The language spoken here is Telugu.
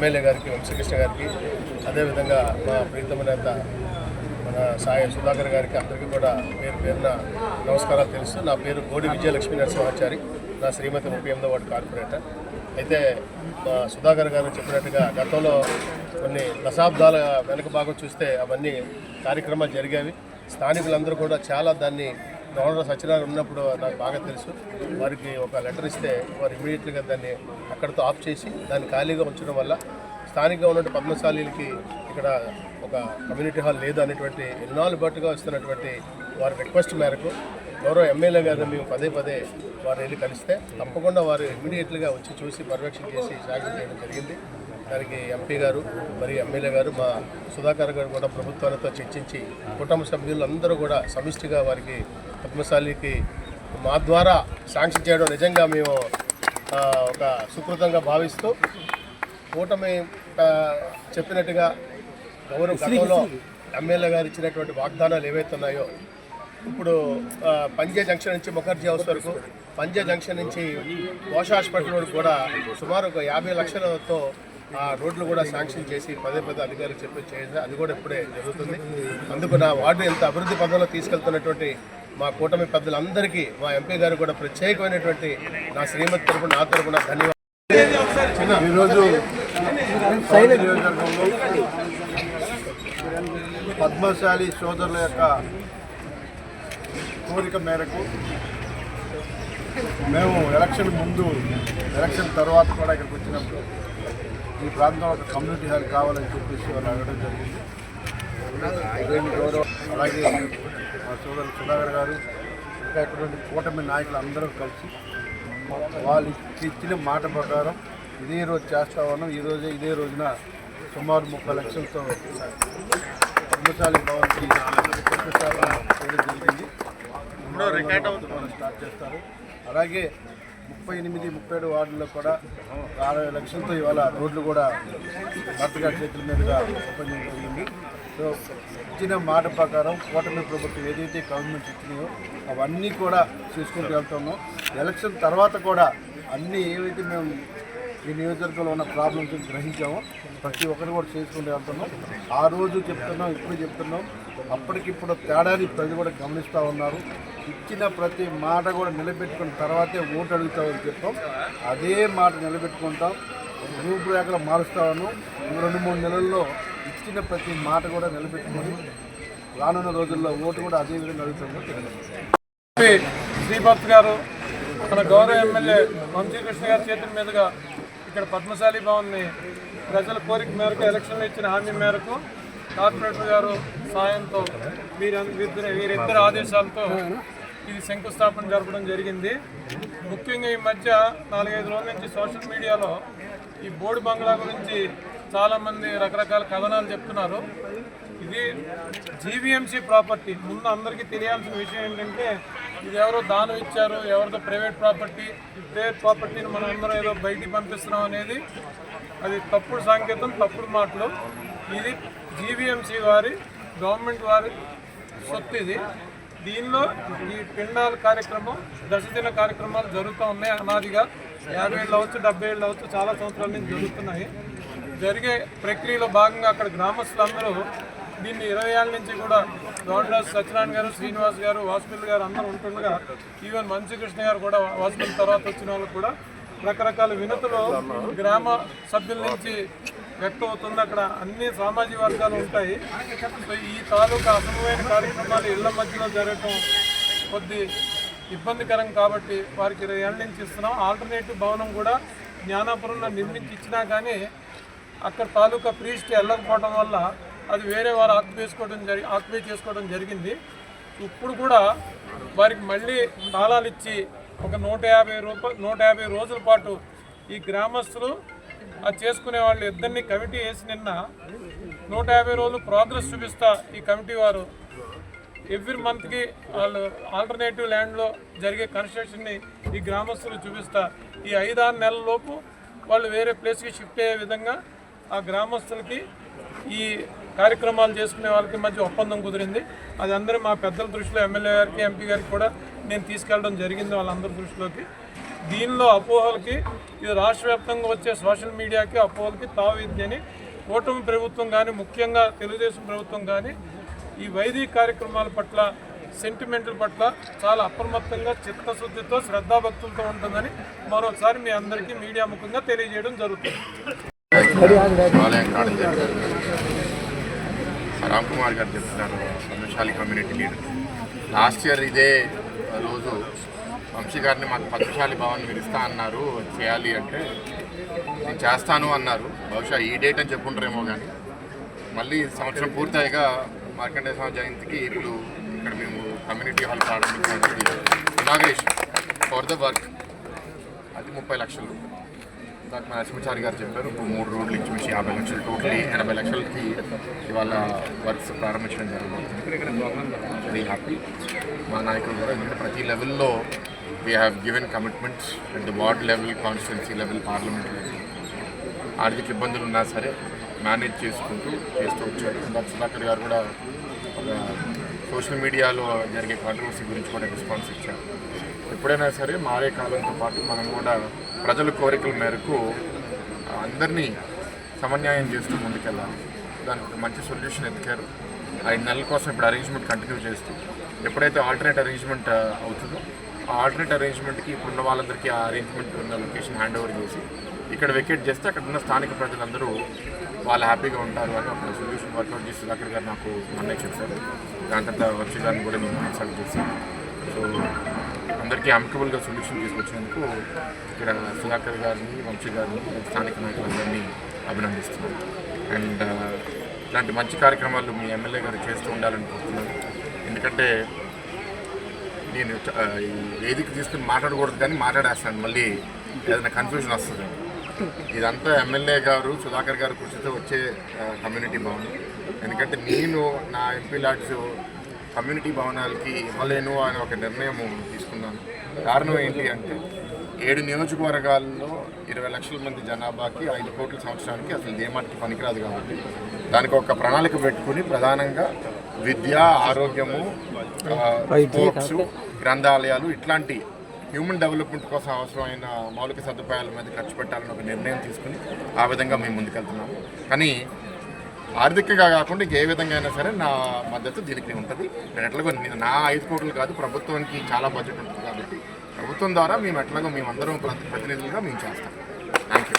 ఎమ్మెల్యే గారికి వంశీకృష్ణ గారికి అదేవిధంగా మా ప్రీతమ నేత మన సాయి సుధాకర్ గారికి అందరికీ కూడా పేరు పేరున నమస్కారాలు తెలుసు. నా పేరు గోడి విజయలక్ష్మీ నరసింహాచారి, నా శ్రీమతి 38వ వార్డు కార్పొరేటర్. అయితే సుధాకర్ గారు చెప్పినట్టుగా గతంలో కొన్ని దశాబ్దాల వెనుక భాగం చూస్తే అవన్నీ కార్యక్రమాలు జరిగేవి. స్థానికులందరూ కూడా చాలా దాన్ని గవర్నర్ సత్యనారాయణ ఉన్నప్పుడు నాకు బాగా తెలుసు. వారికి ఒక లెటర్ ఇస్తే వారు ఇమీడియట్గా దాన్ని అక్కడితో ఆఫ్ చేసి దాన్ని ఖాళీగా ఉంచడం వల్ల స్థానికంగా ఉన్నటువంటి పద్మశాలీలకి ఇక్కడ ఒక కమ్యూనిటీ హాల్ లేదు అనేటువంటి ఎన్నాళ్ళు బట్టుగా వస్తున్నటువంటి వారి రిక్వెస్ట్ మేరకు గౌరవ ఎమ్మెల్యే గారు మేము పదే పదే వారు వెళ్ళి కలిస్తే తప్పకుండా వారు ఇమీడియట్గా వచ్చి చూసి పర్యవేక్షణ చేసి శాంక్షన్ చేయడం జరిగింది. దానికి ఎంపీ గారు మరియు ఎమ్మెల్యే గారు మా సుధాకర్ గారు కూడా ప్రభుత్వాలతో చర్చించి కుటుంబ సభ్యులందరూ కూడా సమిష్టిగా వారికి పద్మశాలికి మా ద్వారా శాంక్షన్ చేయడం నిజంగా మేము ఒక సుకృతంగా భావిస్తూ కూటమి చెప్పినట్టుగా గతంలో ఎమ్మెల్యే గారు ఇచ్చినటువంటి వాగ్దానాలు ఏవైతే ఉన్నాయో ఇప్పుడు పంజే జంక్షన్ నుంచి ముఖర్జీ హౌస్ వరకు, పంజే జంక్షన్ నుంచి కోశ హాస్పిటల్ వరకు కూడా సుమారు ఒక 50 లక్షలతో ఆ రోడ్లు కూడా శాంక్షన్ చేసి పదే పదే అధికారులు చేయాలి. అది కూడా ఇప్పుడే జరుగుతుంది. అందుకు నా వార్డు ఎంత అభివృద్ధి పదంలో తీసుకెళ్తున్నటువంటి మా కూటమి పెద్దలందరికీ మా ఎంపీ గారు కూడా ప్రత్యేకమైనటువంటి నా శ్రీమతి తరపున నా తరపున ధన్యవాదాలు. ఈరోజు నియోజకవర్గంలో పద్మశాలి సోదరుల యొక్క కోరిక మేరకు మేము ఎలక్షన్ ముందు, ఎలక్షన్ తర్వాత కూడా ఇక్కడికి వచ్చినప్పుడు ఈ ప్రాంతంలో ఒక కమ్యూనిటీ హాల్ కావాలని చెప్పేసి వాళ్ళు అడగడం జరిగింది. అలాగే మా సోదరులు సుధాకర్ గారు ఇంకా ఇటువంటి కూటమి నాయకులు అందరూ కలిసి వాళ్ళు ఇచ్చిన మాట ప్రకారం ఇదే రోజు చేస్తా ఉన్నాం. ఇదే రోజున సుమారు 30 లక్షలతో పద్మశాలి భవన్కి చేయడం జరిగింది. స్టార్ట్ చేస్తారు. అలాగే 38, 37 వార్డుల్లో కూడా 60 లక్షలతో ఇవాళ రోడ్లు కూడా భర్తగా చేతుల మీదుగా ఓపెన్ చేయడం జరిగింది. సో ఇచ్చిన మాట ప్రకారం కూటమి ప్రభుత్వం ఏదైతే గవర్నమెంట్ ఇచ్చినాయో అవన్నీ కూడా చేసుకుంటూ వెళ్తున్నాం. ఎలక్షన్ తర్వాత కూడా అన్నీ ఏవైతే మేము ఈ నియోజకవర్గంలో ఉన్న ప్రాబ్లమ్స్ గ్రహించామో ప్రతి ఒక్కరు కూడా చేసుకుంటూ వెళ్తున్నాం. ఆ రోజు చెప్తున్నాం, ఇప్పుడు చెప్తున్నాం. అప్పటికిప్పుడు తేడాని ప్రజలు కూడా గమనిస్తూ ఉన్నారు. ఇచ్చిన ప్రతి మాట కూడా నిలబెట్టుకున్న తర్వాతే ఓటు అడుగుతామని చెప్పాం. అదే మాట నిలబెట్టుకుంటాం. రూపురేఖలు మారుస్తా ఉన్నాం. 2-3 నెలల్లో ఇచ్చిన ప్రతి మాట కూడా నిలబెట్టుకొని రానున్న రోజుల్లో ఓటు కూడా అదే విధంగా అడుగుతామో తెలియదు. శ్రీభర్త్ గారు మన గౌరవ ఎమ్మెల్యే వంశీకృష్ణ గారి చేతుల మీదుగా ఇక్కడ పద్మశాలి భవన్ని ప్రజల కోరిక మేరకు ఎలక్షన్లో ఇచ్చిన హామీ మేరకు కార్పొరేటర్ గారు సాయంతో వీరిద్దరి ఆదేశాలతో ఇది శంకుస్థాపన జరపడం జరిగింది. ముఖ్యంగా ఈ మధ్య 4-5 రోజుల నుంచి సోషల్ మీడియాలో ఈ బోర్డు బంగ్లా గురించి చాలామంది రకరకాల కథనాలు చెప్తున్నారు. ఇది జీవీఎంసీ ప్రాపర్టీ. ముందు అందరికీ తెలియాల్సిన విషయం ఏంటంటే ఇది ఎవరో దానం ఇచ్చారు, ఎవరితో ప్రైవేట్ ప్రాపర్టీని మనం అందరం ఏదో బయటికి పంపిస్తున్నాం అనేది అది తప్పుడు సంకేతం, తప్పుడు మాటలు. ఇది జీవీఎంసీ వారి, గవర్నమెంట్ వారి సొత్తు. ఇది దీనిలో ఈ పిండాల కార్యక్రమం, దశదిన కార్యక్రమాలు జరుగుతూ ఉన్నాయి. అనాదిగా 50 ఏళ్ళు అవచ్చు, 70 ఏళ్ళు అవచ్చు, చాలా సంవత్సరాల నుంచి జరుగుతున్నాయి. జరిగే ప్రక్రియలో భాగంగా అక్కడ గ్రామస్తులందరూ దీన్ని 20 ఏళ్ళ నుంచి కూడా గౌండ్రాజు సత్యనారాయణ గారు, శ్రీనివాస్ గారు, వాసుపల్లి గారు అందరూ ఉంటుండగా ఈవెన్ వంశీకృష్ణ గారు కూడా వాసుపల్లి తర్వాత వచ్చిన వాళ్ళు కూడా రకరకాల వినతులు గ్రామ సభ్యుల నుంచి వ్యక్తం అవుతుంది. అక్కడ అన్ని సామాజిక వర్గాలు ఉంటాయి. సో ఈ తాలూకా అసమమైన కార్యక్రమాలు ఇళ్ల మధ్యలో జరగటం కొద్ది ఇబ్బందికరం కాబట్టి వారికి 20 ఏళ్ళ నుంచి ఇస్తున్నాం. ఆల్టర్నేటివ్ భవనం కూడా జ్ఞానాపురంలో నిర్మించి ఇచ్చినా కానీ అక్కడ తాలూకా ప్రీస్ట్ వెళ్ళకపోవడం వల్ల అది వేరే వారు ఆక్యుపై చేసుకోవడం జరిగింది. ఇప్పుడు కూడా వారికి మళ్ళీ తాళాలు ఇచ్చి ఒక 150 రోజుల పాటు ఈ గ్రామస్తులు అది చేసుకునే వాళ్ళు ఇద్దరిని కమిటీ వేసి నిన్న 150 రోజులు ప్రోగ్రెస్ చూపిస్తా ఈ కమిటీ వారు ఎవ్రీ మంత్కి వాళ్ళు ఆల్టర్నేటివ్ ల్యాండ్లో జరిగే కన్స్ట్రక్షన్ని ఈ గ్రామస్తులు చూపిస్తా ఈ 5-6 నెలల లోపు వాళ్ళు వేరే ప్లేస్కి షిఫ్ట్ అయ్యే విధంగా ఆ గ్రామస్తులకి ఈ కార్యక్రమాలు చేసుకునే వాళ్ళకి మధ్య ఒప్పందం కుదిరింది. అది అందరూ మా పెద్దల దృష్టిలో ఎమ్మెల్యే గారికి, ఎంపీ గారికి కూడా నేను తీసుకెళ్ళడం జరిగింది వాళ్ళందరి దృష్టిలోకి. దీనిలో అపోహలకి ఇది రాష్ట్ర వ్యాప్తంగా వచ్చే సోషల్ మీడియాకి అపోహలకి తావిద్దని కూటమి ప్రభుత్వం కానీ ముఖ్యంగా తెలుగుదేశం ప్రభుత్వం కానీ ఈ వైదిక కార్యక్రమాల పట్ల సెంటిమెంట్ల పట్ల చాలా అప్రమత్తంగా చిత్తశుద్ధితో శ్రద్ధాభక్తులతో ఉంటుందని మరోసారి మీ అందరికీ మీడియా ముఖంగా తెలియజేయడం జరుగుతుంది. రామ్ కుమార్ గారు చెప్తున్నారు, Padmashali community leader. Last year ఇదే రోజు వంశీ గారిని మాకు పద్మశాలి భవన్ మీరు ఇస్తా అన్నారు, చేయాలి అంటే నేను చేస్తాను అన్నారు. బహుశా ఈ డేట్ అని చెప్పుకుంటారేమో, కానీ మళ్ళీ సంవత్సరం పూర్తయిగా మార్కండేయ స్వామి జయంతికి ఇప్పుడు ఇక్కడ మేము కమ్యూనిటీ హాల్ ప్రారంభించడానికి ఇనాగ్రేషన్ ఫర్ ద వర్క్ అది 30 లక్షలు. ఇందాక మా నరసింహాచారి గారు చెప్పారు, ఇప్పుడు 3 రోడ్లు ఇచ్చి 50 లక్షలు, టోటలీ 80 లక్షలకి ఇవాళ వర్క్స్ ప్రారంభించడం జరుగుతుంది. Very happy. మా నాయకులు కూడా ఎందుకంటే ప్రతి లెవెల్లో we have given commitments at the ward level, constituency level, parliament level. ఆర్థిక ఇబ్బందులు ఉన్నా సరే మేనేజ్ చేస్తూ వచ్చారు. ఇందాక సుధాకర్ గారు కూడా ఒక సోషల్ మీడియాలో జరిగే కాంట్రవర్సీ గురించి కూడా రెస్పాన్స్ ఇచ్చారు. ఎప్పుడైనా సరే మారే కాలంతో పాటు మనం కూడా ప్రజల కోరికల మేరకు అందరినీ సమన్యాయం చేస్తూ ముందుకెళ్ళాలి. దానికి ఒక మంచి సొల్యూషన్ ఎత్తికారు. 5 నెలల కోసం ఇప్పుడు అరేంజ్మెంట్ కంటిన్యూ చేస్తూ ఎప్పుడైతే ఆల్టర్నేట్ అరేంజ్మెంట్ అవుతుందో ఆ ఆల్టర్నేట్ అరేంజ్మెంట్కి ఇప్పుడున్న వాళ్ళందరికీ ఆ అరేంజ్మెంట్ ఉన్న లొకేషన్ హ్యాండ్ ఓవర్ చేసి ఇక్కడ వెకేట్ చేస్తే అక్కడ ఉన్న స్థానిక ప్రజలందరూ వాళ్ళు హ్యాపీగా ఉంటారు అని ఒక సొల్యూషన్ వర్కౌట్ చేసి సుధాకర్ గారు నాకు మొన్నే చెప్పారు. దాని తర్వాత వంశీ గారిని కూడా నేను కన్సల్ట్ చేశాను. సో అందరికీ అమికబుల్గా సొల్యూషన్ తీసుకొచ్చినందుకు ఇక్కడ సుధాకర్ గారిని, వంశీ గారిని, స్థానిక నాయకులందరినీ అభినందిస్తున్నాను. అండ్ ఇలాంటి మంచి కార్యక్రమాలు మీ ఎమ్మెల్యే గారు చేస్తూ ఉండాలని కోరుతున్నాను. ఎందుకంటే నేను ఈ వేదిక తీసుకుని మాట్లాడకూడదు కానీ మాట్లాడేస్తాను, మళ్ళీ ఏదైనా కన్ఫ్యూజన్ వస్తుంది. ఇదంతా ఎమ్మెల్యే గారు సుధాకర్ గారు కృషితో వచ్చే కమ్యూనిటీ భవన్. ఎందుకంటే నేను నా ఎంపీ ల్యాడ్స్ కమ్యూనిటీ భవనాలకి ఇవ్వలేను అని ఒక నిర్ణయం తీసుకున్నాను. కారణం ఏంటి అంటే 7 నియోజకవర్గాల్లో 20 లక్షల మంది జనాభాకి 5 కోట్ల సంవత్సరానికి అసలు దేమాటికి పనికిరాదు. కాబట్టి దానికి ఒక ప్రణాళిక పెట్టుకుని ప్రధానంగా విద్య, ఆరోగ్యము, స్పోర్ట్స్, గ్రంథాలయాలు ఇట్లాంటి హ్యూమన్ డెవలప్మెంట్ కోసం అవసరమైన మౌలిక సదుపాయాల మీద ఖర్చు పెట్టాలని ఒక నిర్ణయం తీసుకుని ఆ విధంగా మేము ముందుకెళ్తున్నాము. కానీ ఆర్థికంగా కాకుండా ఇంకే విధంగా అయినా సరే నా మద్దతు దీనికి ఉంటుంది. నేను ఎట్లాగో నా 5 కోట్లు కాదు, ప్రభుత్వానికి చాలా బడ్జెట్ ఉంటుంది కాబట్టి ప్రభుత్వం ద్వారా మేము ఎట్లాగో మేమందరం ప్రతినిధులుగా మేము చేస్తాం. Thank you.